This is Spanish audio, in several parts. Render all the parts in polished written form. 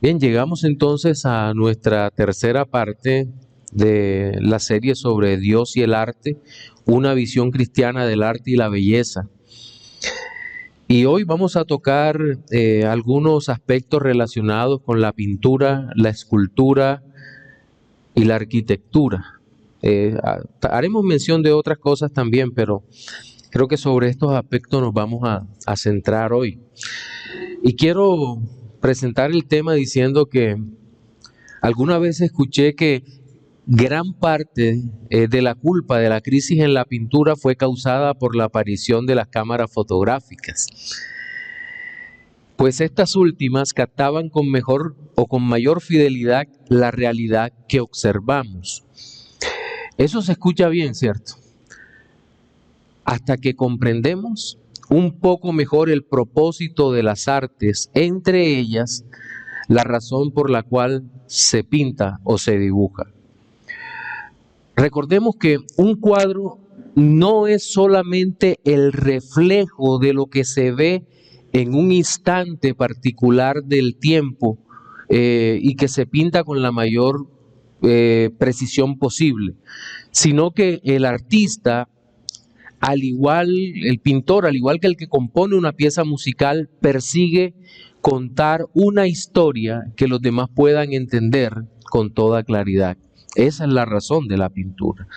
Bien, llegamos entonces a nuestra tercera parte de la serie sobre Dios y el arte, una visión cristiana del arte y la belleza. Y hoy vamos a tocar algunos aspectos relacionados con la pintura, la escultura y la arquitectura. Haremos mención de otras cosas también, pero creo que sobre estos aspectos nos vamos a centrar hoy. Y quiero presentar el tema diciendo que alguna vez escuché que gran parte de la culpa de la crisis en la pintura fue causada por la aparición de las cámaras fotográficas, pues estas últimas captaban con mejor o con mayor fidelidad la realidad que observamos. Eso se escucha bien, ¿cierto? Hasta que comprendemos un poco mejor el propósito de las artes, entre ellas la razón por la cual se pinta o se dibuja. Recordemos que un cuadro no es solamente el reflejo de lo que se ve en un instante particular del tiempo y que se pinta con la mayor precisión posible, sino que el artista, al igual, el pintor, al igual que el que compone una pieza musical, persigue contar una historia que los demás puedan entender con toda claridad. Esa es la razón de la pintura.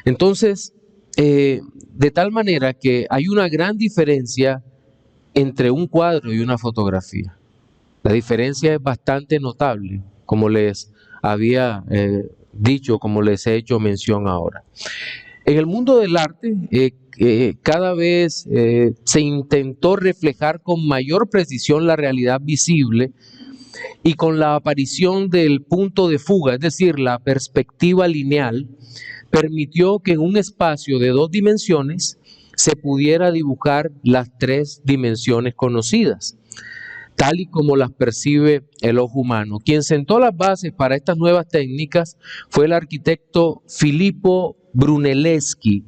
Entonces, de tal manera que hay una gran diferencia entre un cuadro y una fotografía. La diferencia es bastante notable, como les había dicho, como les he hecho mención ahora. En el mundo del arte, cada vez se intentó reflejar con mayor precisión la realidad visible, y con la aparición del punto de fuga, es decir, la perspectiva lineal, permitió que en un espacio de 2 dimensiones se pudiera dibujar las 3 dimensiones conocidas, tal y como las percibe el ojo humano. Quien sentó las bases para estas nuevas técnicas fue el arquitecto Filippo Brunelleschi,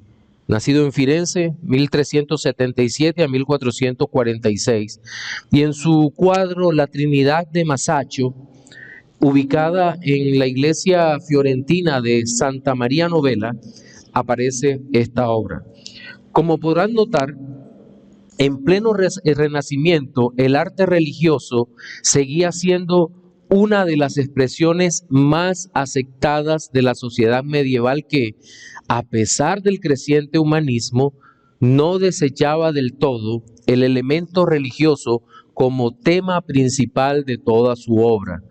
nacido en Firenze, 1377 a 1446, y en su cuadro La Trinidad de Masaccio, ubicada en la iglesia fiorentina de Santa María Novella, aparece esta obra. Como podrán notar, en pleno Renacimiento, el arte religioso seguía siendo una de las expresiones más aceptadas de la sociedad medieval que, a pesar del creciente humanismo, no desechaba del todo el elemento religioso como tema principal de toda su obra,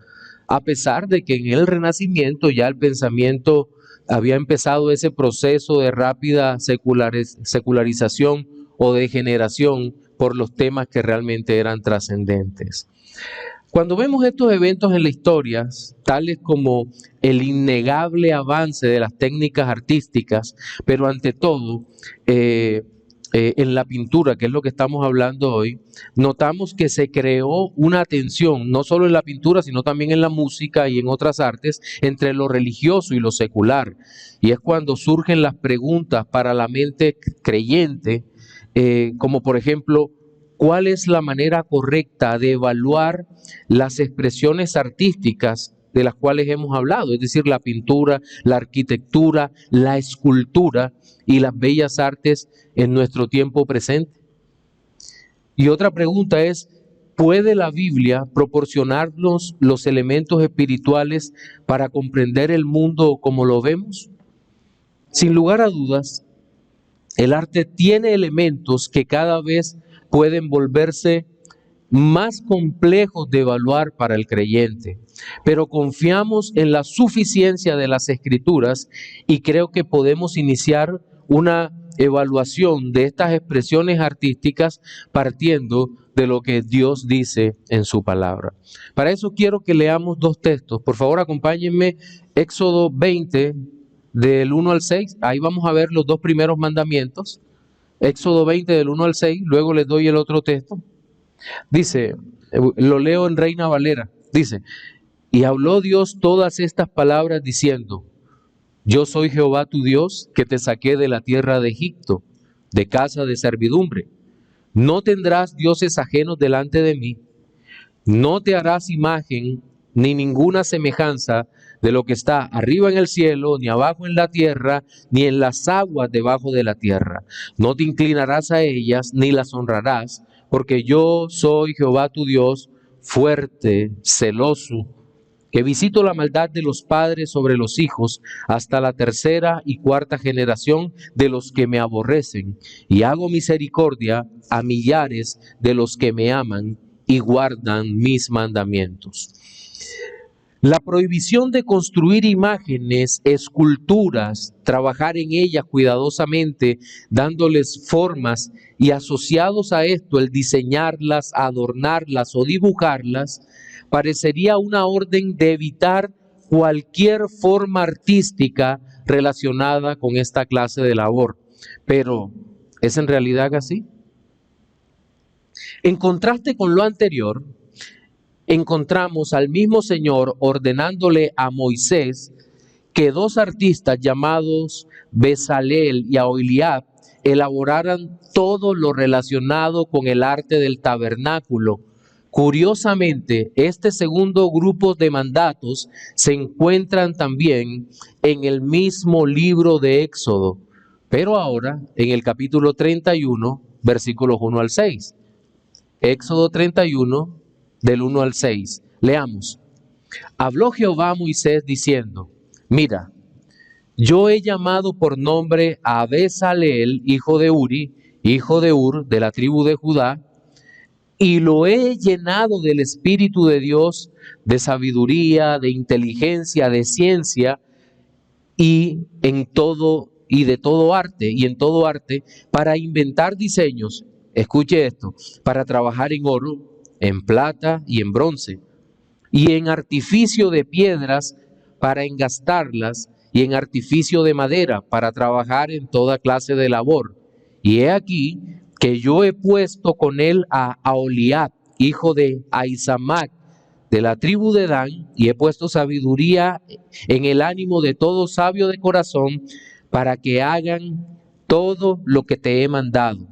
a pesar de que en el Renacimiento ya el pensamiento había empezado ese proceso de rápida secularización o degeneración por los temas que realmente eran trascendentes. Cuando vemos estos eventos en la historia, tales como el innegable avance de las técnicas artísticas, pero ante todo en la pintura, que es lo que estamos hablando hoy, notamos que se creó una tensión, no solo en la pintura, sino también en la música y en otras artes, entre lo religioso y lo secular. Y es cuando surgen las preguntas para la mente creyente, como por ejemplo, ¿cuál es la manera correcta de evaluar las expresiones artísticas de las cuales hemos hablado? Es decir, la pintura, la arquitectura, la escultura y las bellas artes en nuestro tiempo presente. Y otra pregunta es, ¿puede la Biblia proporcionarnos los elementos espirituales para comprender el mundo como lo vemos? Sin lugar a dudas, el arte tiene elementos que cada vez pueden volverse más complejos de evaluar para el creyente, pero confiamos en la suficiencia de las Escrituras y creo que podemos iniciar una evaluación de estas expresiones artísticas partiendo de lo que Dios dice en su palabra. Para eso quiero que leamos 2 textos. Por favor, acompáñenme, Éxodo 20, del 1 al 6. Ahí vamos a ver los 2 primeros mandamientos. Éxodo 20, del 1 al 6. Luego les doy el otro texto. Dice, lo leo en Reina Valera. Dice, y habló Dios todas estas palabras diciendo, yo soy Jehová tu Dios, que te saqué de la tierra de Egipto, de casa de servidumbre. No tendrás dioses ajenos delante de mí. No te harás imagen ni ninguna semejanza de lo que está arriba en el cielo, ni abajo en la tierra, ni en las aguas debajo de la tierra. No te inclinarás a ellas, ni las honrarás, porque yo soy Jehová tu Dios, fuerte, celoso, que visito la maldad de los padres sobre los hijos hasta la tercera y cuarta generación de los que me aborrecen, y hago misericordia a millares de los que me aman y guardan mis mandamientos. La prohibición de construir imágenes, esculturas, trabajar en ellas cuidadosamente, dándoles formas, y asociados a esto el diseñarlas, adornarlas o dibujarlas, parecería una orden de evitar cualquier forma artística relacionada con esta clase de labor. Pero, ¿es en realidad así? En contraste con lo anterior, encontramos al mismo Señor ordenándole a Moisés que dos artistas llamados Bezalel y Aholiab elaboraran todo lo relacionado con el arte del tabernáculo. Curiosamente, este segundo grupo de mandatos se encuentran también en el mismo libro de Éxodo, pero ahora en el capítulo 31, versículos 1 al 6. Éxodo 31, del 1 al 6. Leamos. Habló Jehová a Moisés diciendo, mira, yo he llamado por nombre a Bezaleel, hijo de Uri, hijo de Ur, de la tribu de Judá, y lo he llenado del Espíritu de Dios, de sabiduría, de inteligencia, de ciencia, y en todo arte, para inventar diseños. Escuche esto, para trabajar en oro, en plata y en bronce, y en artificio de piedras para engastarlas, y en artificio de madera para trabajar en toda clase de labor. Y he aquí que yo he puesto con él a Aholiab, hijo de Ahisamac, de la tribu de Dan, y he puesto sabiduría en el ánimo de todo sabio de corazón, para que hagan todo lo que te he mandado: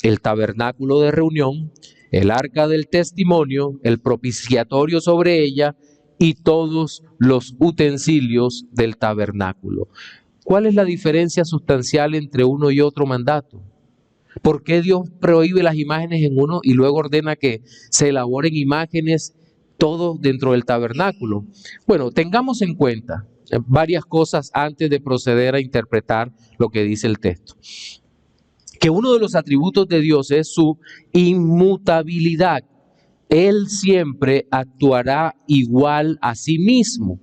el tabernáculo de reunión, el arca del testimonio, el propiciatorio sobre ella y todos los utensilios del tabernáculo. ¿Cuál es la diferencia sustancial entre uno y otro mandato? ¿Por qué Dios prohíbe las imágenes en uno y luego ordena que se elaboren imágenes todo dentro del tabernáculo? Bueno, tengamos en cuenta varias cosas antes de proceder a interpretar lo que dice el texto. Que uno de los atributos de Dios es su inmutabilidad. Él siempre actuará igual a sí mismo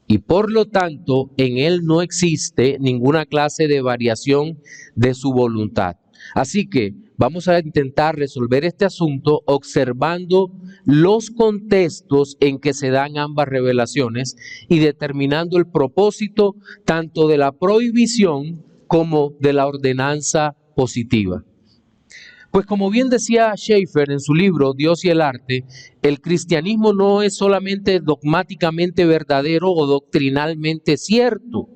y por lo tanto en Él no existe ninguna clase de variación de su voluntad. Así que vamos a intentar resolver este asunto observando los contextos en que se dan ambas revelaciones y determinando el propósito tanto de la prohibición como de la ordenanza positiva. Pues como bien decía Schaeffer en su libro Dios y el arte, el cristianismo no es solamente dogmáticamente verdadero o doctrinalmente cierto,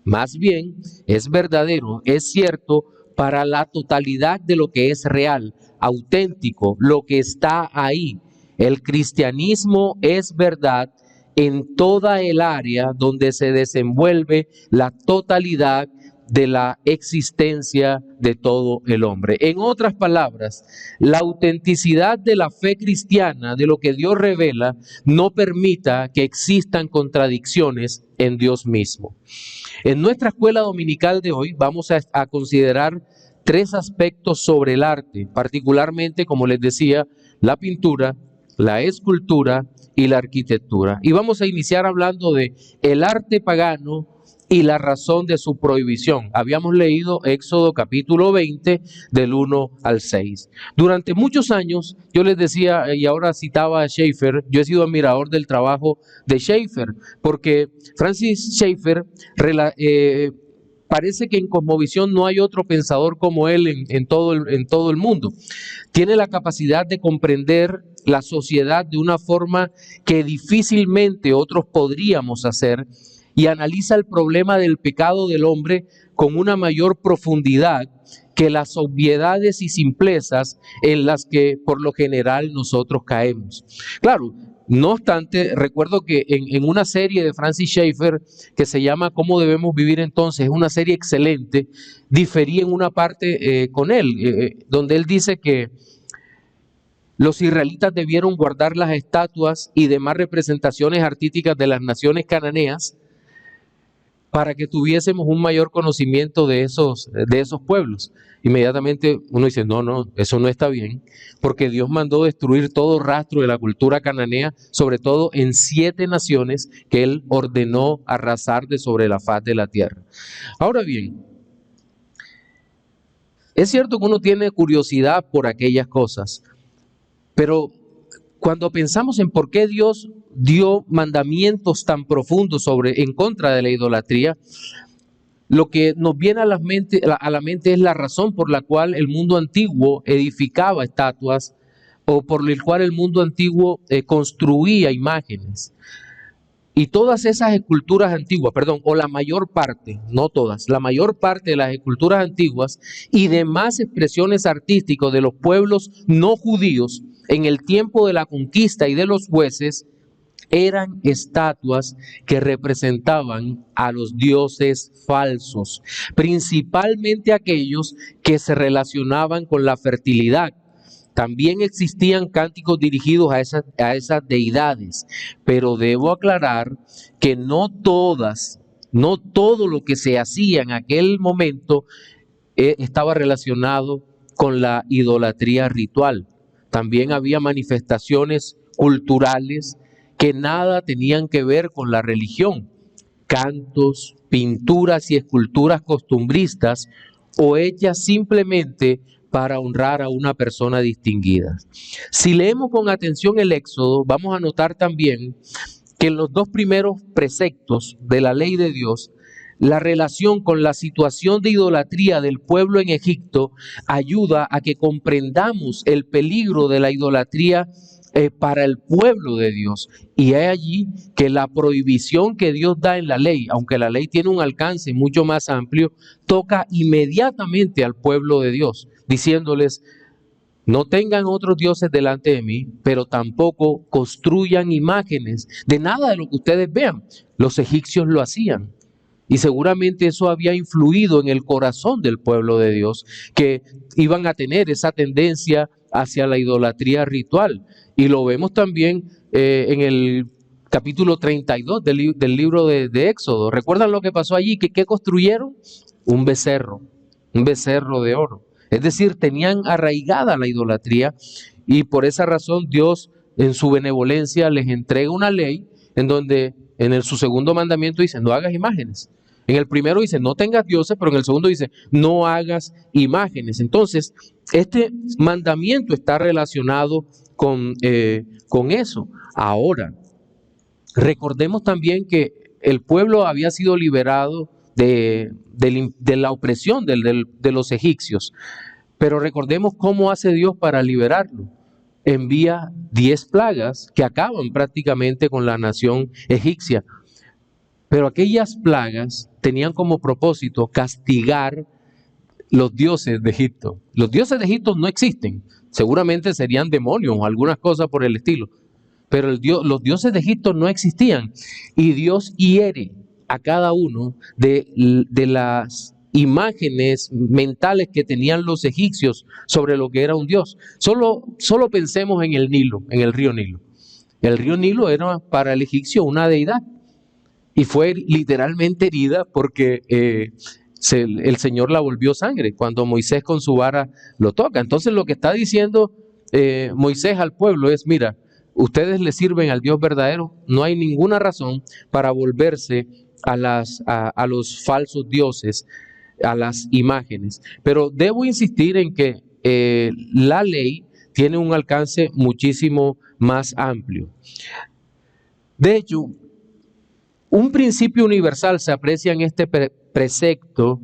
más bien es verdadero, es cierto para la totalidad de lo que es real, auténtico, lo que está ahí. El cristianismo es verdad en toda el área donde se desenvuelve la totalidad de la existencia de todo el hombre. En otras palabras, la autenticidad de la fe cristiana, de lo que Dios revela, no permita que existan contradicciones en Dios mismo. En nuestra escuela dominical de hoy vamos a considerar tres aspectos sobre el arte, particularmente, como les decía, la pintura, la escultura y la arquitectura. Y vamos a iniciar hablando de el arte pagano y la razón de su prohibición. Habíamos leído Éxodo capítulo 20 del 1 al 6. Durante muchos años, yo les decía, y ahora citaba a Schaeffer, yo he sido admirador del trabajo de Schaeffer, porque Francis Schaeffer parece que en cosmovisión no hay otro pensador como él en todo el mundo. Tiene la capacidad de comprender la sociedad de una forma que difícilmente otros podríamos hacer, y analiza el problema del pecado del hombre con una mayor profundidad que las obviedades y simplezas en las que por lo general nosotros caemos. Claro, no obstante, recuerdo que en una serie de Francis Schaeffer que se llama ¿Cómo debemos vivir entonces? Es una serie excelente, diferí en una parte con él, donde él dice que los israelitas debieron guardar las estatuas y demás representaciones artísticas de las naciones cananeas para que tuviésemos un mayor conocimiento de esos pueblos. Inmediatamente uno dice, no, eso no está bien, porque Dios mandó destruir todo rastro de la cultura cananea, sobre todo en 7 naciones que Él ordenó arrasar de sobre la faz de la tierra. Ahora bien, es cierto que uno tiene curiosidad por aquellas cosas, pero cuando pensamos en por qué Dios dio mandamientos tan profundos en contra de la idolatría, lo que nos viene a la mente es la razón por la cual el mundo antiguo edificaba estatuas o por el cual el mundo antiguo construía imágenes. Y todas esas esculturas antiguas, o la mayor parte, no todas, la mayor parte de las esculturas antiguas y demás expresiones artísticas de los pueblos no judíos en el tiempo de la conquista y de los jueces eran estatuas que representaban a los dioses falsos, principalmente aquellos que se relacionaban con la fertilidad. También existían cánticos dirigidos a esas deidades, pero debo aclarar que no todo lo que se hacía en aquel momento estaba relacionado con la idolatría ritual. También había manifestaciones culturales que nada tenían que ver con la religión, cantos, pinturas y esculturas costumbristas o hechas simplemente para honrar a una persona distinguida. Si leemos con atención el Éxodo, vamos a notar también que en los 2 primeros preceptos de la ley de Dios, la relación con la situación de idolatría del pueblo en Egipto ayuda a que comprendamos el peligro de la idolatría para el pueblo de Dios. Y es allí que la prohibición que Dios da en la ley, aunque la ley tiene un alcance mucho más amplio, toca inmediatamente al pueblo de Dios, diciéndoles, no tengan otros dioses delante de mí, pero tampoco construyan imágenes de nada de lo que ustedes vean. Los egipcios lo hacían. Y seguramente eso había influido en el corazón del pueblo de Dios, que iban a tener esa tendencia hacia la idolatría ritual. Y lo vemos también en el capítulo 32 del libro de Éxodo. ¿Recuerdan lo que pasó allí? ¿Qué construyeron? Un becerro de oro. Es decir, tenían arraigada la idolatría y por esa razón Dios en su benevolencia les entrega una ley en donde su segundo mandamiento dice, no hagas imágenes. En el primero dice, no tengas dioses, pero en el segundo dice, no hagas imágenes. Entonces, este mandamiento está relacionado con eso. Ahora, recordemos también que el pueblo había sido liberado de la opresión de los egipcios. Pero recordemos cómo hace Dios para liberarlo. Envía 10 plagas que acaban prácticamente con la nación egipcia. Pero aquellas plagas tenían como propósito castigar los dioses de Egipto. Los dioses de Egipto no existen. Seguramente serían demonios o algunas cosas por el estilo. Pero los dioses de Egipto no existían. Y Dios hiere a cada uno de las imágenes mentales que tenían los egipcios sobre lo que era un dios. Solo pensemos en el Nilo, en el río Nilo. El río Nilo era para el egipcio una deidad y fue literalmente herida porque el Señor la volvió sangre cuando Moisés con su vara lo toca. Entonces lo que está diciendo Moisés al pueblo es, mira, ustedes le sirven al Dios verdadero, no hay ninguna razón para volverse a los falsos dioses, a las imágenes. Pero debo insistir en que la ley tiene un alcance muchísimo más amplio. De hecho, un principio universal se aprecia en este precepto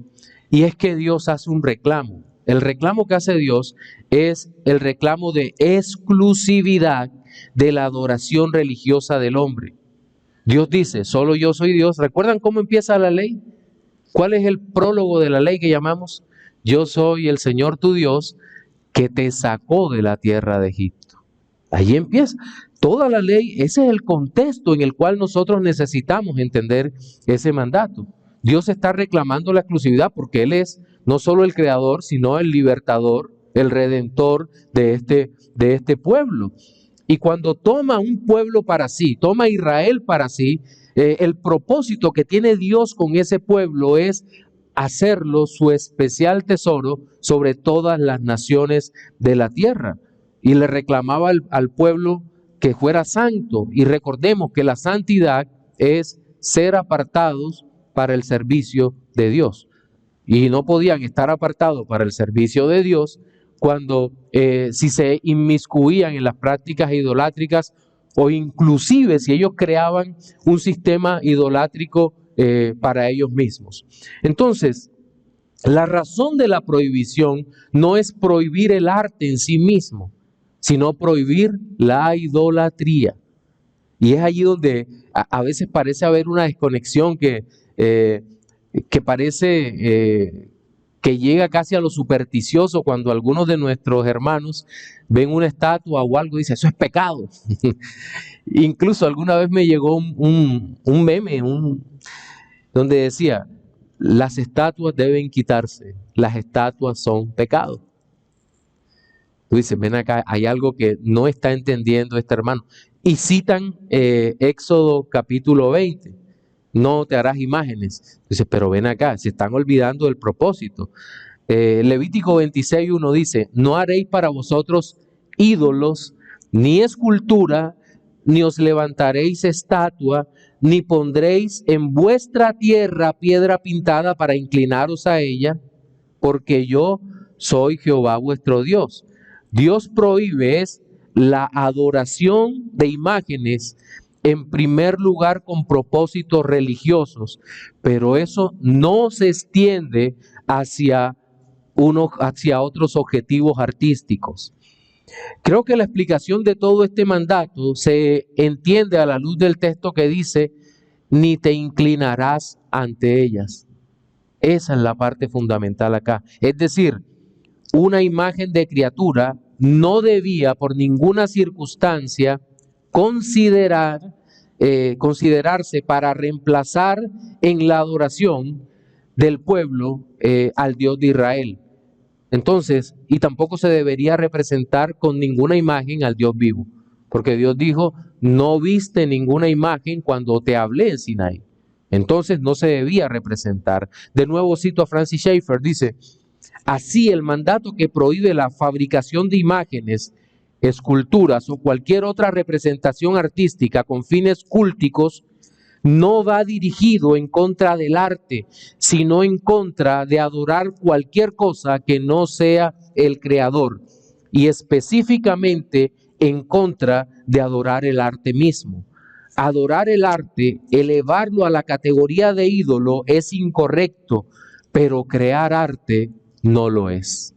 y es que Dios hace un reclamo. El reclamo que hace Dios es el reclamo de exclusividad de la adoración religiosa del hombre. Dios dice, solo yo soy Dios. ¿Recuerdan cómo empieza la ley? ¿Cuál es el prólogo de la ley que llamamos? yo soy el Señor tu Dios que te sacó de la tierra de Egipto. Ahí empieza. Toda la ley, ese es el contexto en el cual nosotros necesitamos entender ese mandato. Dios está reclamando la exclusividad porque Él es no solo el creador, sino el libertador, el redentor de este pueblo. Y cuando toma un pueblo para sí, toma Israel para sí, el propósito que tiene Dios con ese pueblo es hacerlo su especial tesoro sobre todas las naciones de la tierra. Y le reclamaba al pueblo que fuera santo. Y recordemos que la santidad es ser apartados para el servicio de Dios. Y no podían estar apartados para el servicio de Dios cuando si se inmiscuían en las prácticas idolátricas o inclusive si ellos creaban un sistema idolátrico para ellos mismos. Entonces, la razón de la prohibición no es prohibir el arte en sí mismo, sino prohibir la idolatría. Y es allí donde a veces parece haber una desconexión que parece que llega casi a lo supersticioso cuando algunos de nuestros hermanos ven una estatua o algo y dicen, eso es pecado. Incluso alguna vez me llegó un meme donde decía, las estatuas deben quitarse, las estatuas son pecado. Tú dices, ven acá, hay algo que no está entendiendo este hermano. Y citan Éxodo capítulo 20, no te harás imágenes. Dice, pero ven acá, se están olvidando del propósito. Levítico 26:1 dice, no haréis para vosotros ídolos, ni escultura, ni os levantaréis estatua, ni pondréis en vuestra tierra piedra pintada para inclinaros a ella, porque yo soy Jehová vuestro Dios. Dios prohíbe es la adoración de imágenes, en primer lugar con propósitos religiosos, pero eso no se extiende hacia otros objetivos artísticos. Creo que la explicación de todo este mandato se entiende a la luz del texto que dice, ni te inclinarás ante ellas. Esa es la parte fundamental acá. Es decir, una imagen de criatura no debía por ninguna circunstancia considerarse para reemplazar en la adoración del pueblo al Dios de Israel. Entonces, y tampoco se debería representar con ninguna imagen al Dios vivo, porque Dios dijo, no viste ninguna imagen cuando te hablé en Sinaí. Entonces no se debía representar. De nuevo cito a Francis Schaeffer, dice, así el mandato que prohíbe la fabricación de imágenes, esculturas o cualquier otra representación artística con fines culticos no va dirigido en contra del arte, sino en contra de adorar cualquier cosa que no sea el creador y específicamente en contra de adorar el arte mismo. Adorar el arte, elevarlo a la categoría de ídolo es incorrecto, pero crear arte no lo es.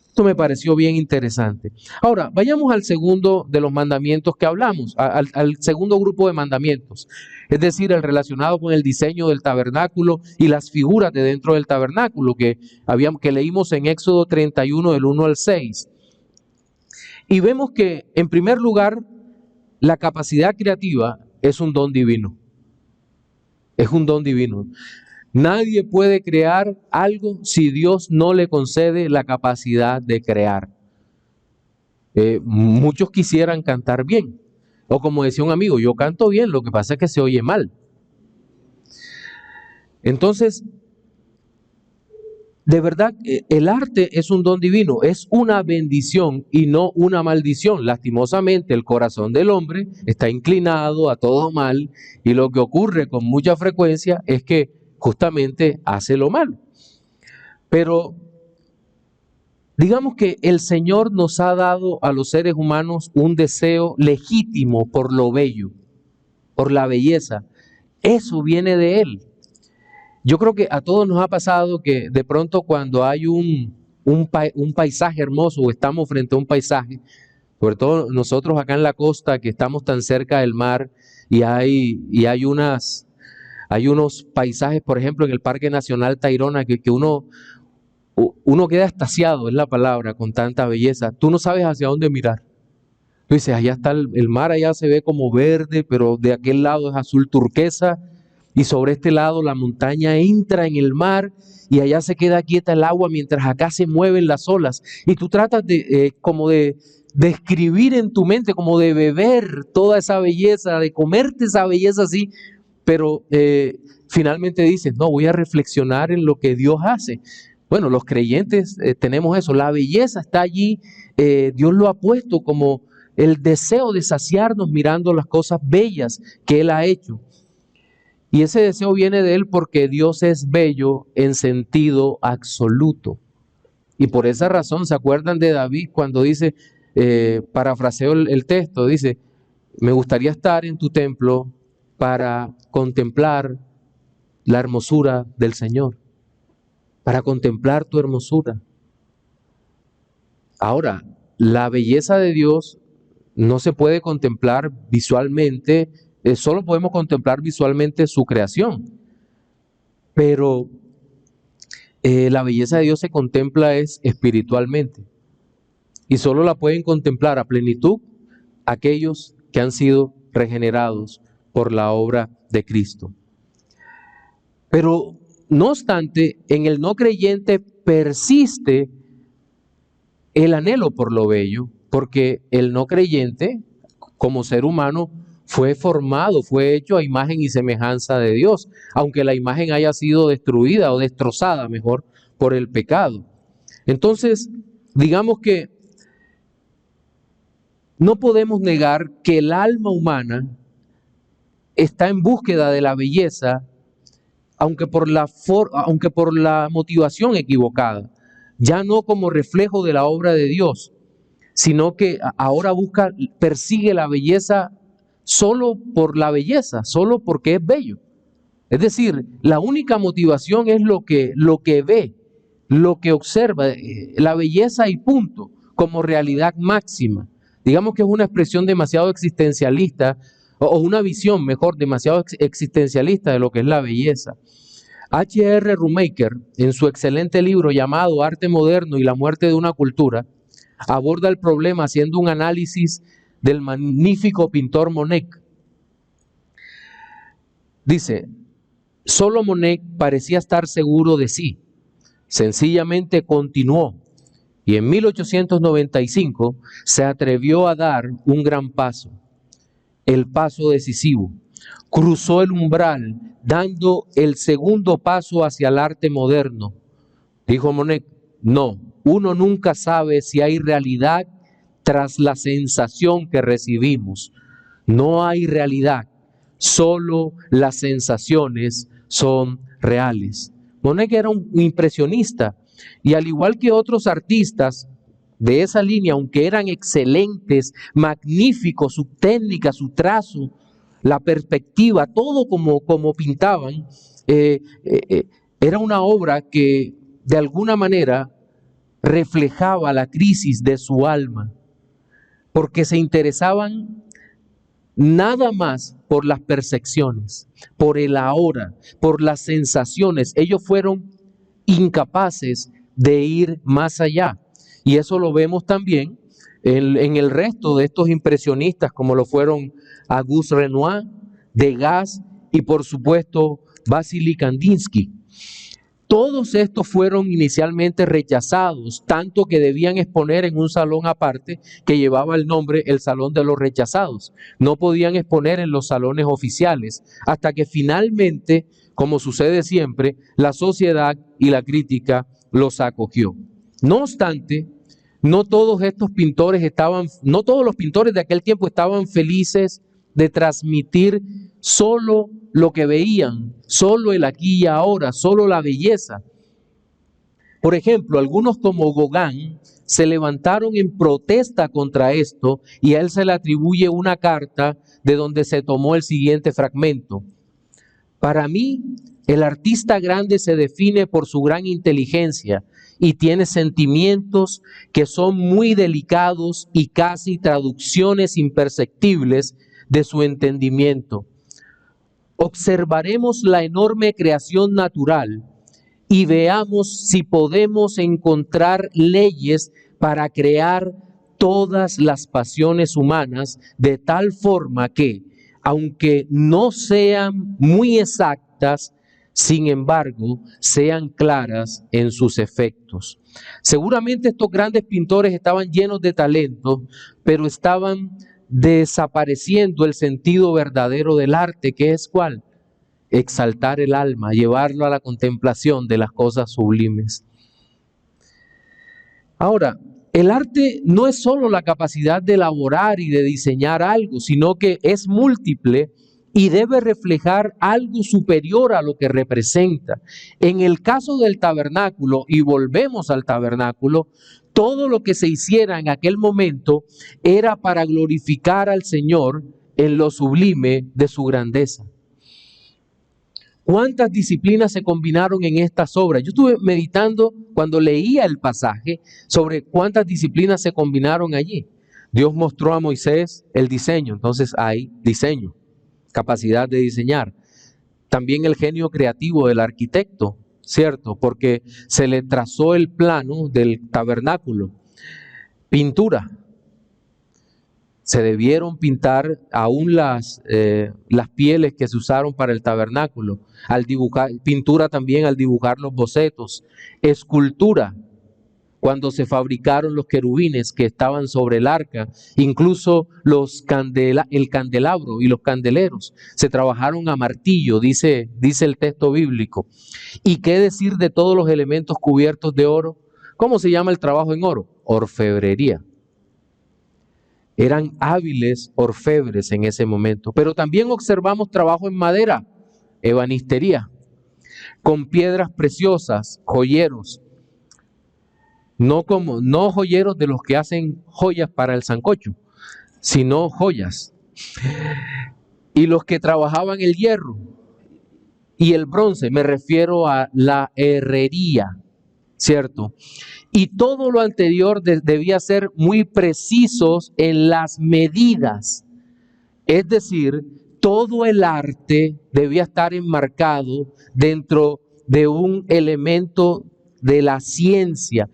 Esto me pareció bien interesante. Ahora, vayamos al segundo de los mandamientos que hablamos, al segundo grupo de mandamientos, es decir, el relacionado con el diseño del tabernáculo y las figuras de dentro del tabernáculo que leímos en Éxodo 31 del 1 al 6. Y vemos que, en primer lugar, la capacidad creativa es un don divino. Es un don divino. Nadie puede crear algo si Dios no le concede la capacidad de crear. Muchos quisieran cantar bien. O como decía un amigo, yo canto bien, lo que pasa es que se oye mal. Entonces, de verdad, el arte es un don divino, es una bendición y no una maldición. Lastimosamente, el corazón del hombre está inclinado a todo mal y lo que ocurre con mucha frecuencia es que justamente hace lo malo. Pero digamos que el Señor nos ha dado a los seres humanos un deseo legítimo por lo bello, por la belleza. Eso viene de Él. Yo creo que a todos nos ha pasado que de pronto cuando hay un paisaje hermoso o estamos frente a un paisaje, sobre todo nosotros acá en la costa que estamos tan cerca del mar y hay unos paisajes, por ejemplo, en el Parque Nacional Tayrona que uno uno queda extasiado, es la palabra, con tanta belleza. Tú no sabes hacia dónde mirar. Tú dices, allá está el mar, allá se ve como verde, pero de aquel lado es azul turquesa, y sobre este lado la montaña entra en el mar y allá se queda quieta el agua mientras acá se mueven las olas. Y tú tratas como de describir en tu mente, como de beber toda esa belleza, de comerte esa belleza así, pero finalmente dices, no, voy a reflexionar en lo que Dios hace. Bueno, los creyentes tenemos eso, la belleza está allí, Dios lo ha puesto como el deseo de saciarnos mirando las cosas bellas que Él ha hecho. Y ese deseo viene de Él porque Dios es bello en sentido absoluto. Y por esa razón, ¿se acuerdan de David cuando dice, parafraseo el texto, dice, me gustaría estar en tu templo para contemplar la hermosura del Señor, para contemplar tu hermosura? Ahora, la belleza de Dios no se puede contemplar visualmente, solo podemos contemplar visualmente su creación, pero la belleza de Dios se contempla es espiritualmente y solo la pueden contemplar a plenitud aquellos que han sido regenerados por la obra de Cristo. Pero no obstante, en el no creyente persiste el anhelo por lo bello, porque el no creyente, como ser humano, fue formado, fue hecho a imagen y semejanza de Dios, aunque la imagen haya sido destruida o destrozada, mejor, por el pecado. Entonces, digamos que no podemos negar que el alma humana está en búsqueda de la belleza, aunque por la motivación equivocada, ya no como reflejo de la obra de Dios, sino que ahora persigue la belleza solo por la belleza, solo porque es bello. Es decir, la única motivación es lo que ve, lo que observa, la belleza y punto, como realidad máxima. Digamos que es una expresión demasiado existencialista, o una visión, mejor, demasiado existencialista de lo que es la belleza. H.R. Rumaker, en su excelente libro llamado Arte Moderno y la muerte de una cultura, aborda el problema haciendo un análisis del magnífico pintor Monet. Dice, solo Monet parecía estar seguro de sí. Sencillamente continuó y en 1895 se atrevió a dar un gran paso, el paso decisivo. Cruzó el umbral dando el segundo paso hacia el arte moderno. Dijo Monet, no, uno nunca sabe si hay realidad tras la sensación que recibimos. No hay realidad, solo las sensaciones son reales. Monet era un impresionista y al igual que otros artistas de esa línea, aunque eran excelentes, magníficos, su técnica, su trazo, la perspectiva, todo como pintaban, era una obra que de alguna manera reflejaba la crisis de su alma, porque se interesaban nada más por las percepciones, por el ahora, por las sensaciones. Ellos fueron incapaces de ir más allá. Y eso lo vemos también en el resto de estos impresionistas, como lo fueron Auguste Renoir, Degas y por supuesto Vasily Kandinsky. Todos estos fueron inicialmente rechazados, tanto que debían exponer en un salón aparte que llevaba el nombre el Salón de los Rechazados. No podían exponer en los salones oficiales, hasta que finalmente, como sucede siempre, la sociedad y la crítica los acogió. No obstante, no todos los pintores de aquel tiempo estaban felices de transmitir solo lo que veían, solo el aquí y ahora, solo la belleza. Por ejemplo, algunos como Gauguin se levantaron en protesta contra esto y a él se le atribuye una carta de donde se tomó el siguiente fragmento. Para mí, el artista grande se define por su gran inteligencia y tiene sentimientos que son muy delicados y casi traducciones imperceptibles de su entendimiento. Observaremos la enorme creación natural y veamos si podemos encontrar leyes para crear todas las pasiones humanas de tal forma que, aunque no sean muy exactas, sin embargo, sean claras en sus efectos. Seguramente estos grandes pintores estaban llenos de talento, pero estaban desapareciendo el sentido verdadero del arte, que es ¿cuál? Exaltar el alma, llevarlo a la contemplación de las cosas sublimes. Ahora, el arte no es solo la capacidad de elaborar y de diseñar algo, sino que es múltiple y debe reflejar algo superior a lo que representa. En el caso del tabernáculo, y volvemos al tabernáculo, todo lo que se hiciera en aquel momento era para glorificar al Señor en lo sublime de su grandeza. ¿Cuántas disciplinas se combinaron en estas obras? Yo estuve meditando cuando leía el pasaje sobre cuántas disciplinas se combinaron allí. Dios mostró a Moisés el diseño, entonces hay diseño, capacidad de diseñar. También el genio creativo del arquitecto, ¿cierto? Porque se le trazó el plano del tabernáculo. Pintura. Se debieron pintar aún las pieles que se usaron para el tabernáculo. Al dibujar, pintura también al dibujar los bocetos. Escultura, cuando se fabricaron los querubines que estaban sobre el arca. Incluso el candelabro y los candeleros se trabajaron a martillo, dice el texto bíblico. ¿Y qué decir de todos los elementos cubiertos de oro? ¿Cómo se llama el trabajo en oro? Orfebrería. Eran hábiles orfebres en ese momento. Pero también observamos trabajo en madera, ebanistería, con piedras preciosas, joyeros. No joyeros de los que hacen joyas para el sancocho, sino joyas. Y los que trabajaban el hierro y el bronce, me refiero a la herrería, ¿cierto? Y todo lo anterior debía ser muy precisos en las medidas. Es decir, todo el arte debía estar enmarcado dentro de un elemento de la ciencia.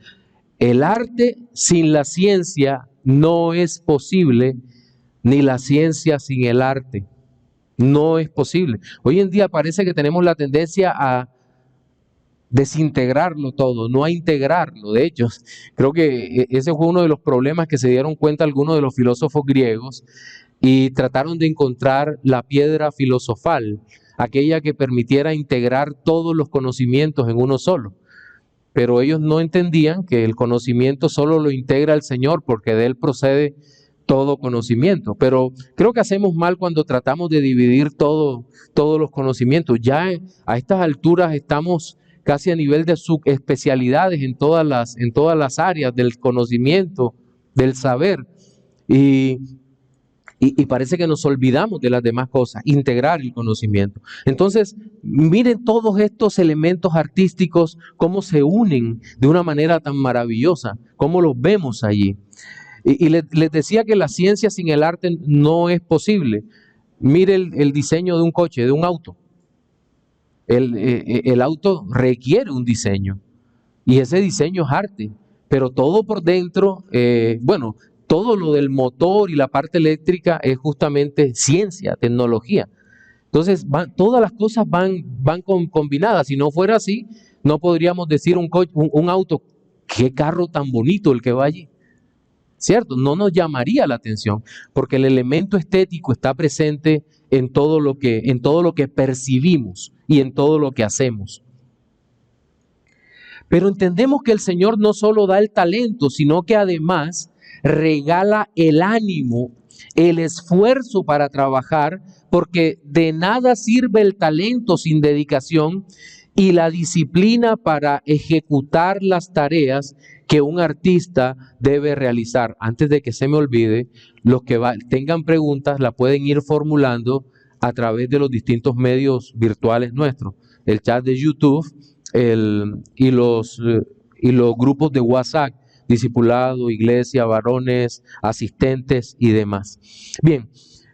El arte sin la ciencia no es posible, ni la ciencia sin el arte. No es posible. Hoy en día parece que tenemos la tendencia a desintegrarlo todo, no a integrarlo. De hecho, creo que ese fue uno de los problemas que se dieron cuenta algunos de los filósofos griegos y trataron de encontrar la piedra filosofal, aquella que permitiera integrar todos los conocimientos en uno solo. Pero ellos no entendían que el conocimiento solo lo integra el Señor, porque de Él procede todo conocimiento. Pero creo que hacemos mal cuando tratamos de dividir todos los conocimientos. Ya a estas alturas estamos casi a nivel de subespecialidades en todas las áreas del conocimiento, del saber. Y parece que nos olvidamos de las demás cosas, integrar el conocimiento. Entonces, miren todos estos elementos artísticos, cómo se unen de una manera tan maravillosa, cómo los vemos allí. Y les decía que la ciencia sin el arte no es posible. Mire el diseño de un coche, de un auto. El auto requiere un diseño y ese diseño es arte, pero todo por dentro, todo lo del motor y la parte eléctrica es justamente ciencia, tecnología. Entonces todas las cosas van combinadas. Si no fuera así, no podríamos decir un auto, qué carro tan bonito el que va allí, ¿cierto? No nos llamaría la atención, porque el elemento estético está presente en todo lo que percibimos y en todo lo que hacemos. Pero entendemos que el Señor no solo da el talento, sino que además regala el ánimo, el esfuerzo para trabajar, porque de nada sirve el talento sin dedicación y la disciplina para ejecutar las tareas que un artista debe realizar. Antes de que se me olvide, los que tengan preguntas la pueden ir formulando a través de los distintos medios virtuales nuestros, el chat de YouTube y los grupos de WhatsApp, discipulado, iglesia, varones, asistentes y demás. Bien,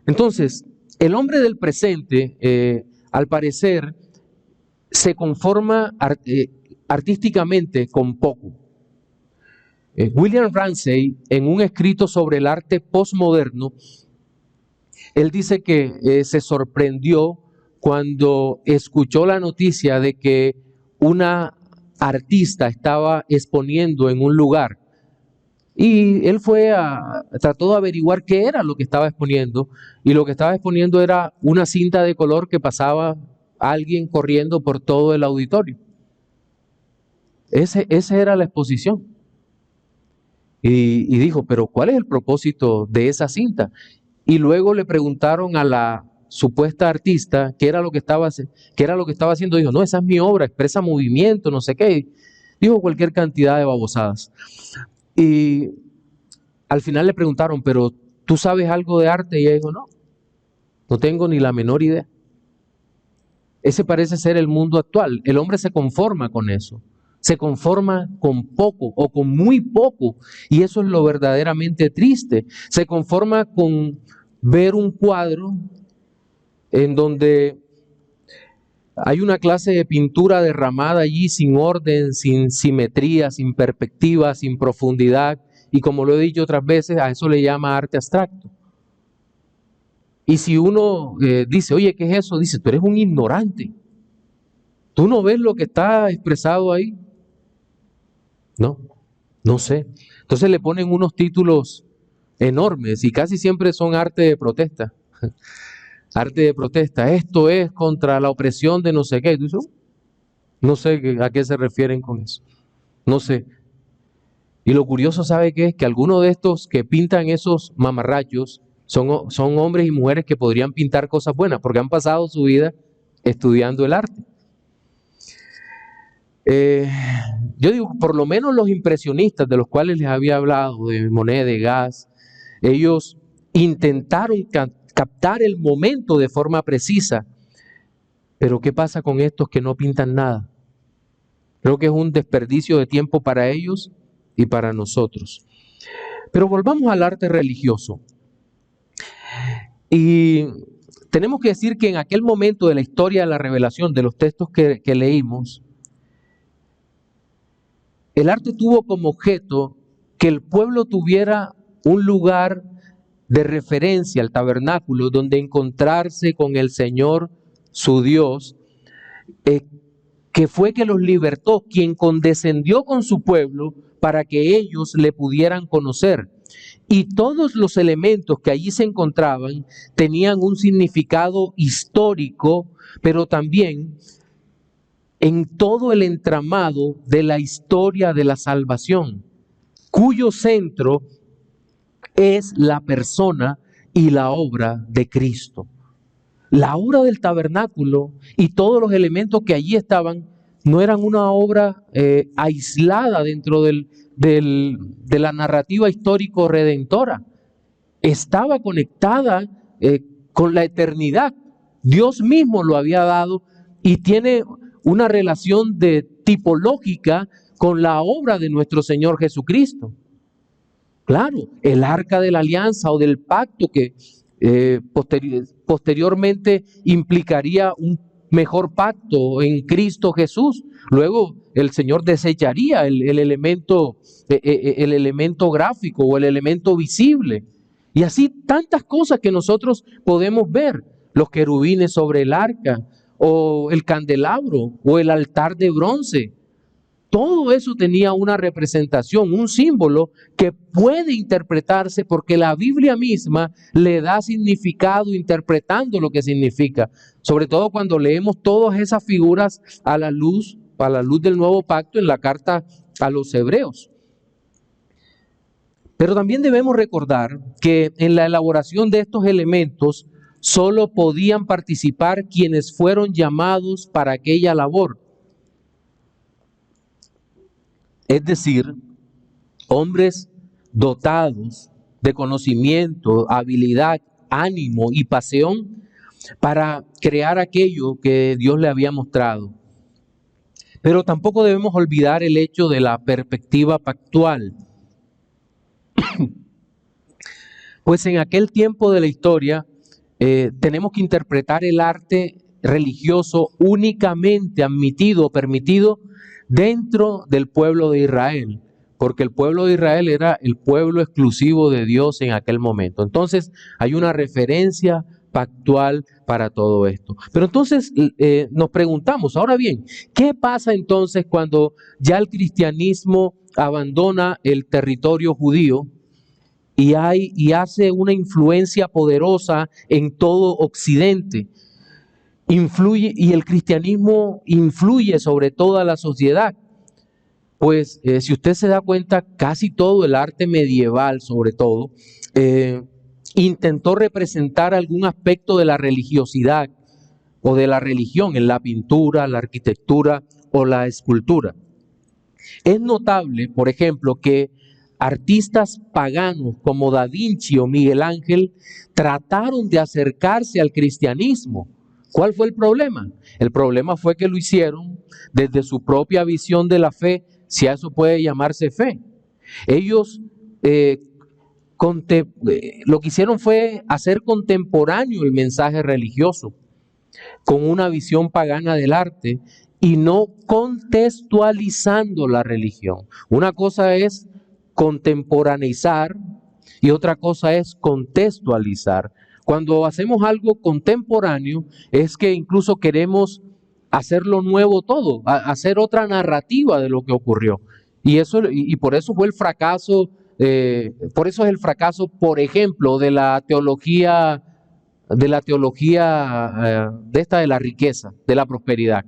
entonces, el hombre del presente, al parecer, se conforma artísticamente con poco. William Ramsay, en un escrito sobre el arte postmoderno, él dice que se sorprendió cuando escuchó la noticia de que una artista estaba exponiendo en un lugar. Y él trató de averiguar qué era lo que estaba exponiendo. Y lo que estaba exponiendo era una cinta de color que pasaba alguien corriendo por todo el auditorio. Esa era la exposición. Y dijo, pero ¿cuál es el propósito de esa cinta? Y luego le preguntaron a la supuesta artista qué era lo que estaba haciendo. Dijo, no, esa es mi obra, expresa movimiento, no sé qué. Dijo cualquier cantidad de babosadas. Y al final le preguntaron, pero ¿tú sabes algo de arte? Y ella dijo, no tengo ni la menor idea. Ese parece ser el mundo actual. El hombre se conforma con eso. Se conforma con poco o con muy poco. Y eso es lo verdaderamente triste. Se conforma con ver un cuadro en donde hay una clase de pintura derramada allí sin orden, sin simetría, sin perspectiva, sin profundidad. Y como lo he dicho otras veces, a eso le llama arte abstracto. Y si uno dice, oye, ¿qué es eso? Dice, tú eres un ignorante. ¿Tú no ves lo que está expresado ahí? No sé. Entonces le ponen unos títulos enormes y casi siempre son arte de protesta. Arte de protesta. Esto es contra la opresión de no sé qué. ¿Tú dices? No sé a qué se refieren con eso. No sé. Y lo curioso, ¿sabe qué es? Que algunos de estos que pintan esos mamarrachos son hombres y mujeres que podrían pintar cosas buenas porque han pasado su vida estudiando el arte. Yo digo, por lo menos los impresionistas de los cuales les había hablado, de Monet, de Degas, ellos intentaron captar el momento de forma precisa. Pero ¿qué pasa con estos que no pintan nada? Creo que es un desperdicio de tiempo para ellos y para nosotros. Pero volvamos al arte religioso. Y tenemos que decir que en aquel momento de la historia de la revelación, de los textos que leímos, el arte tuvo como objeto que el pueblo tuviera un lugar de referencia, al tabernáculo, donde encontrarse con el Señor, su Dios, que fue que los libertó, quien condescendió con su pueblo para que ellos le pudieran conocer. Y todos los elementos que allí se encontraban tenían un significado histórico, pero también en todo el entramado de la historia de la salvación, cuyo centro es la persona y la obra de Cristo. La obra del tabernáculo y todos los elementos que allí estaban no eran una obra aislada dentro de la narrativa histórico-redentora. Estaba conectada con la eternidad. Dios mismo lo había dado y tiene una relación tipológica con la obra de nuestro Señor Jesucristo. Claro, el arca de la alianza o del pacto que posteriormente implicaría un mejor pacto en Cristo Jesús. Luego el Señor desecharía el elemento gráfico o el elemento visible. Y así tantas cosas que nosotros podemos ver. Los querubines sobre el arca, o el candelabro, o el altar de bronce. Todo eso tenía una representación, un símbolo que puede interpretarse porque la Biblia misma le da significado interpretando lo que significa. Sobre todo cuando leemos todas esas figuras a la luz del nuevo pacto en la carta a los Hebreos. Pero también debemos recordar que en la elaboración de estos elementos solo podían participar quienes fueron llamados para aquella labor. Es decir, hombres dotados de conocimiento, habilidad, ánimo y pasión para crear aquello que Dios le había mostrado. Pero tampoco debemos olvidar el hecho de la perspectiva pactual. Pues en aquel tiempo de la historia tenemos que interpretar el arte religioso únicamente admitido o permitido dentro del pueblo de Israel, porque el pueblo de Israel era el pueblo exclusivo de Dios en aquel momento. Entonces hay una referencia pactual para todo esto. Pero entonces nos preguntamos, ahora bien, ¿qué pasa entonces cuando ya el cristianismo abandona el territorio judío y hace una influencia poderosa en todo Occidente? Influye, y el cristianismo influye sobre toda la sociedad. Pues si usted se da cuenta, casi todo el arte medieval, sobre todo, intentó representar algún aspecto de la religiosidad o de la religión en la pintura, la arquitectura o la escultura. Es notable, por ejemplo, que artistas paganos como Da Vinci o Miguel Ángel trataron de acercarse al cristianismo. ¿Cuál fue el problema? El problema fue que lo hicieron desde su propia visión de la fe, si a eso puede llamarse fe. Ellos lo que hicieron fue hacer contemporáneo el mensaje religioso con una visión pagana del arte y no contextualizando la religión. Una cosa es contemporaneizar y otra cosa es contextualizar. Cuando hacemos algo contemporáneo es que incluso queremos hacerlo nuevo todo, hacer otra narrativa de lo que ocurrió. Y por eso fue el fracaso, por eso es el fracaso, por ejemplo, de la teología de la riqueza, de la prosperidad.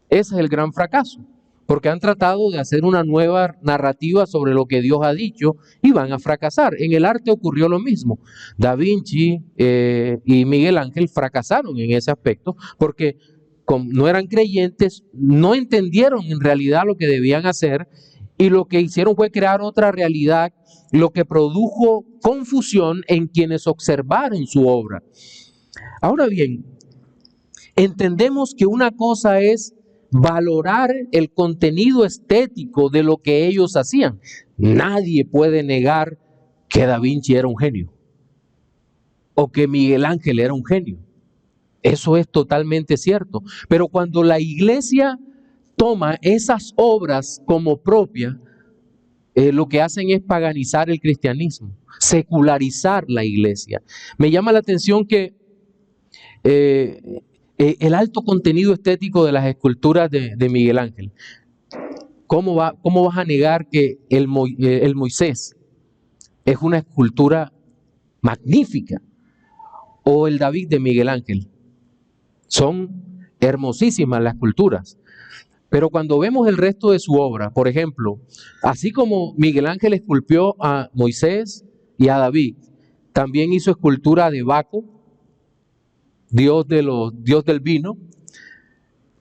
Ese es el gran fracaso, porque han tratado de hacer una nueva narrativa sobre lo que Dios ha dicho y van a fracasar. En el arte ocurrió lo mismo. Da Vinci y Miguel Ángel fracasaron en ese aspecto porque como no eran creyentes, no entendieron en realidad lo que debían hacer y lo que hicieron fue crear otra realidad, lo que produjo confusión en quienes observaron su obra. Ahora bien, entendemos que una cosa es valorar el contenido estético de lo que ellos hacían. Nadie puede negar que Da Vinci era un genio o que Miguel Ángel era un genio. Eso es totalmente cierto. Pero cuando la iglesia toma esas obras como propias, lo que hacen es paganizar el cristianismo, secularizar la iglesia. Me llama la atención que el alto contenido estético de las esculturas de Miguel Ángel. ¿Cómo vas a negar que el Moisés es una escultura magnífica? O el David de Miguel Ángel. Son hermosísimas las esculturas. Pero cuando vemos el resto de su obra, por ejemplo, así como Miguel Ángel esculpió a Moisés y a David, también hizo escultura de Baco, dios del vino,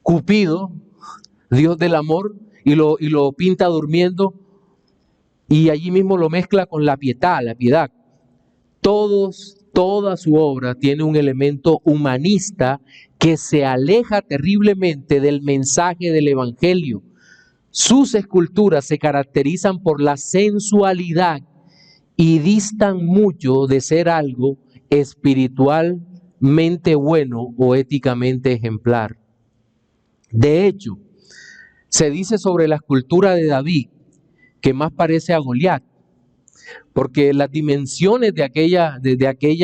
Cupido, dios del amor, y lo pinta durmiendo, y allí mismo lo mezcla con la pietà, la piedad. Toda su obra tiene un elemento humanista que se aleja terriblemente del mensaje del Evangelio. Sus esculturas se caracterizan por la sensualidad y distan mucho de ser algo espiritualmente bueno o éticamente ejemplar. De hecho, se dice sobre la escultura de David que más parece a Goliat, porque las dimensiones de aquella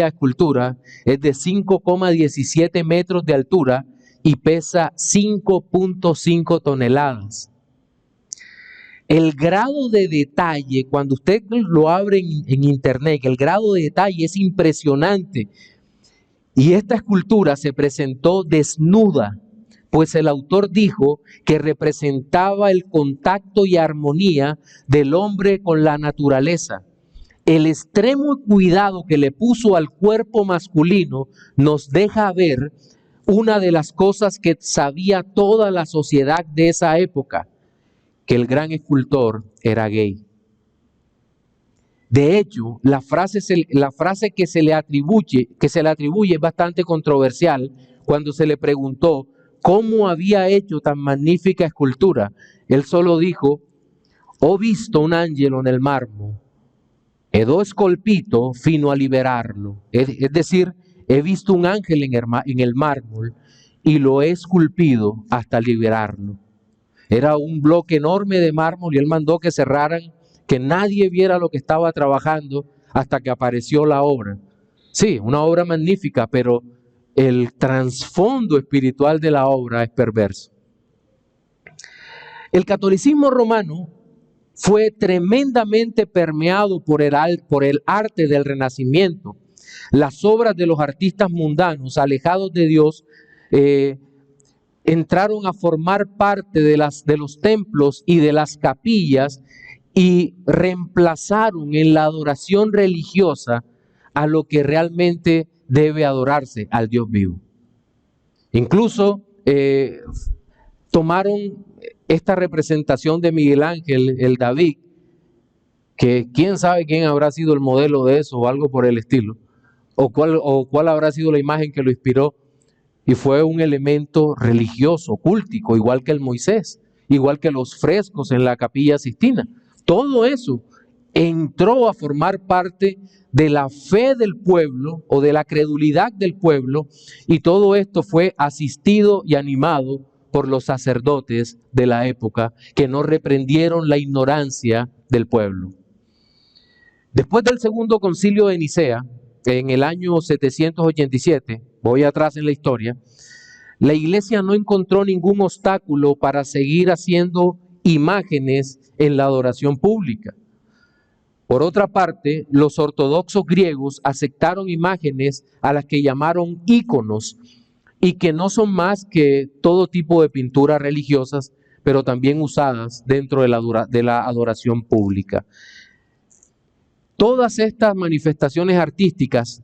escultura es de 5,17 metros de altura y pesa 5,5 toneladas. El grado de detalle, cuando usted lo abre en internet, el grado de detalle es impresionante. Y esta escultura se presentó desnuda, pues el autor dijo que representaba el contacto y armonía del hombre con la naturaleza. El extremo cuidado que le puso al cuerpo masculino nos deja ver una de las cosas que sabía toda la sociedad de esa época, que el gran escultor era gay. De hecho, la frase que se le atribuye es bastante controversial cuando se le preguntó cómo había hecho tan magnífica escultura. Él solo dijo: "Ho visto un angelo nel marmo, ed ho scolpito fino a liberarlo". Es decir, he visto un ángel en el mármol y lo he esculpido hasta liberarlo. Era un bloque enorme de mármol y él mandó que cerraran, que nadie viera lo que estaba trabajando hasta que apareció la obra. Sí, una obra magnífica, pero el trasfondo espiritual de la obra es perverso. El catolicismo romano fue tremendamente permeado por el arte del Renacimiento. Las obras de los artistas mundanos, alejados de Dios, entraron a formar parte de los templos y de las capillas y reemplazaron en la adoración religiosa a lo que realmente debe adorarse, al Dios vivo. Incluso tomaron esta representación de Miguel Ángel, el David, que quién sabe quién habrá sido el modelo de eso o algo por el estilo, o cuál habrá sido la imagen que lo inspiró, y fue un elemento religioso, cultico, igual que el Moisés, igual que los frescos en la Capilla Sixtina. Todo eso entró a formar parte de la fe del pueblo o de la credulidad del pueblo, y todo esto fue asistido y animado por los sacerdotes de la época, que no reprendieron la ignorancia del pueblo. Después del segundo concilio de Nicea, en el año 787, voy atrás en la historia, la iglesia no encontró ningún obstáculo para seguir haciendo imágenes en la adoración pública. Por otra parte, los ortodoxos griegos aceptaron imágenes a las que llamaron íconos, y que no son más que todo tipo de pinturas religiosas, pero también usadas dentro de la adoración pública. Todas estas manifestaciones artísticas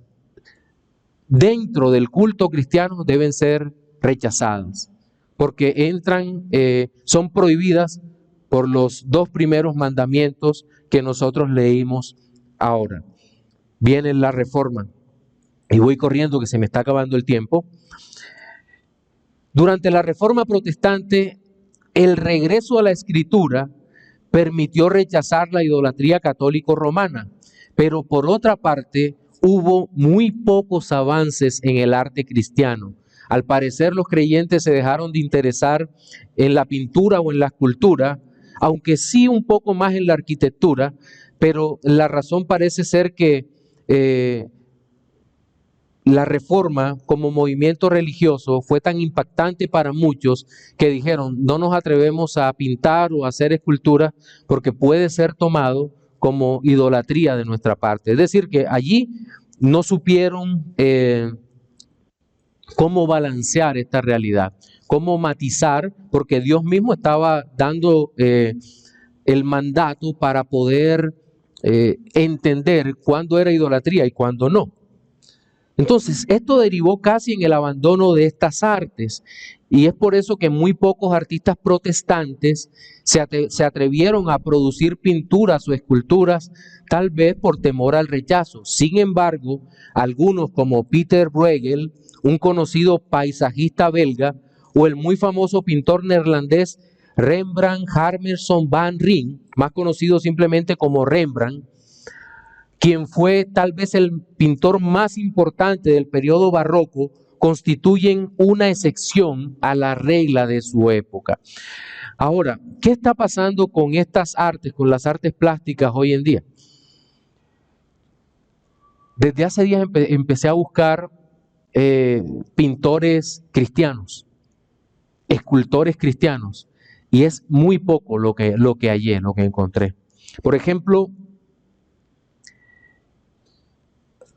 dentro del culto cristiano deben ser rechazadas, porque son prohibidas por los dos primeros mandamientos que nosotros leímos ahora. Viene la Reforma, y voy corriendo que se me está acabando el tiempo. Durante la Reforma Protestante, el regreso a la Escritura permitió rechazar la idolatría católico-romana, pero por otra parte hubo muy pocos avances en el arte cristiano. Al parecer los creyentes se dejaron de interesar en la pintura o en la escultura, aunque sí un poco más en la arquitectura, pero la razón parece ser que la Reforma como movimiento religioso fue tan impactante para muchos que dijeron, no nos atrevemos a pintar o a hacer escultura porque puede ser tomado como idolatría de nuestra parte. Es decir, que allí no supieron cómo balancear esta realidad, cómo matizar, porque Dios mismo estaba dando el mandato para poder entender cuándo era idolatría y cuándo no. Entonces, esto derivó casi en el abandono de estas artes, y es por eso que muy pocos artistas protestantes se atrevieron a producir pinturas o esculturas, tal vez por temor al rechazo. Sin embargo, algunos como Peter Bruegel, un conocido paisajista belga, o el muy famoso pintor neerlandés Rembrandt Harmerson van Rijn, más conocido simplemente como Rembrandt, quien fue tal vez el pintor más importante del periodo barroco, constituyen una excepción a la regla de su época. Ahora, ¿qué está pasando con estas artes, con las artes plásticas hoy en día? Desde hace días empecé a buscar pintores cristianos, escultores cristianos, y es muy poco lo que hallé, lo que encontré. Por ejemplo,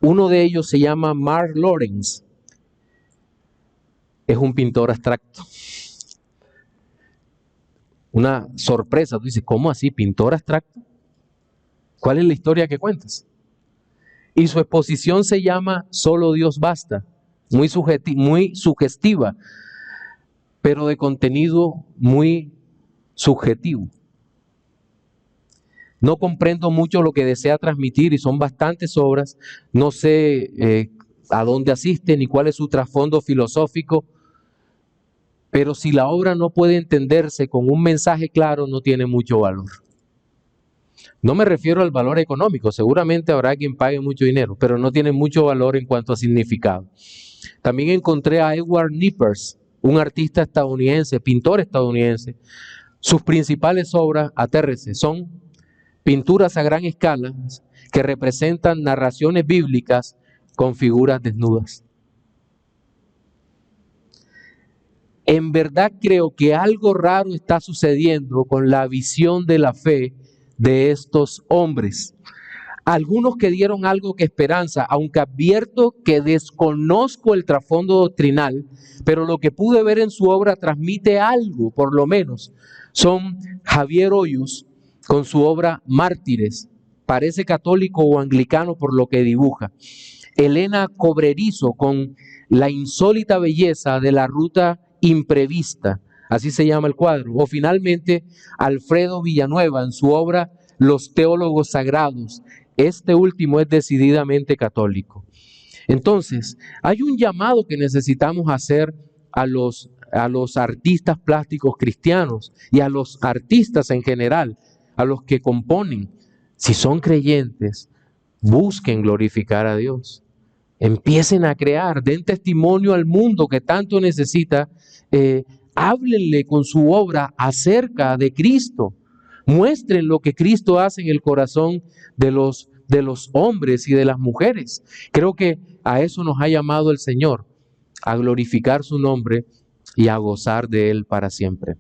uno de ellos se llama Mark Lawrence. Es un pintor abstracto. Una sorpresa, tú dices, ¿cómo así? ¿Pintor abstracto? ¿Cuál es la historia que cuentas? Y su exposición se llama Solo Dios Basta, muy sugestiva, pero de contenido muy subjetivo. No comprendo mucho lo que desea transmitir y son bastantes obras. No sé a dónde asiste ni cuál es su trasfondo filosófico, pero si la obra no puede entenderse con un mensaje claro, no tiene mucho valor. No me refiero al valor económico, seguramente habrá quien pague mucho dinero, pero no tiene mucho valor en cuanto a significado. También encontré a Edward Nippers, un artista estadounidense, pintor estadounidense, Sus principales obras, atérrese, son pinturas a gran escala que representan narraciones bíblicas con figuras desnudas. En verdad creo que algo raro está sucediendo con la visión de la fe de estos hombres. Algunos que dieron algo que esperanza, aunque advierto que desconozco el trasfondo doctrinal, pero lo que pude ver en su obra transmite algo, por lo menos. Son Javier Hoyos con su obra Mártires, parece católico o anglicano por lo que dibuja. Elena Cobrerizo con la insólita belleza de la ruta imprevista, así se llama el cuadro. O finalmente Alfredo Villanueva en su obra Los Teólogos Sagrados. Este último es decididamente católico. Entonces, hay un llamado que necesitamos hacer a los artistas plásticos cristianos y a los artistas en general, a los que componen. Si son creyentes, busquen glorificar a Dios. Empiecen a crear, den testimonio al mundo que tanto necesita. Háblenle con su obra acerca de Cristo. Muestren lo que Cristo hace en el corazón de los hombres y de las mujeres. Creo que a eso nos ha llamado el Señor, a glorificar su nombre y a gozar de Él para siempre.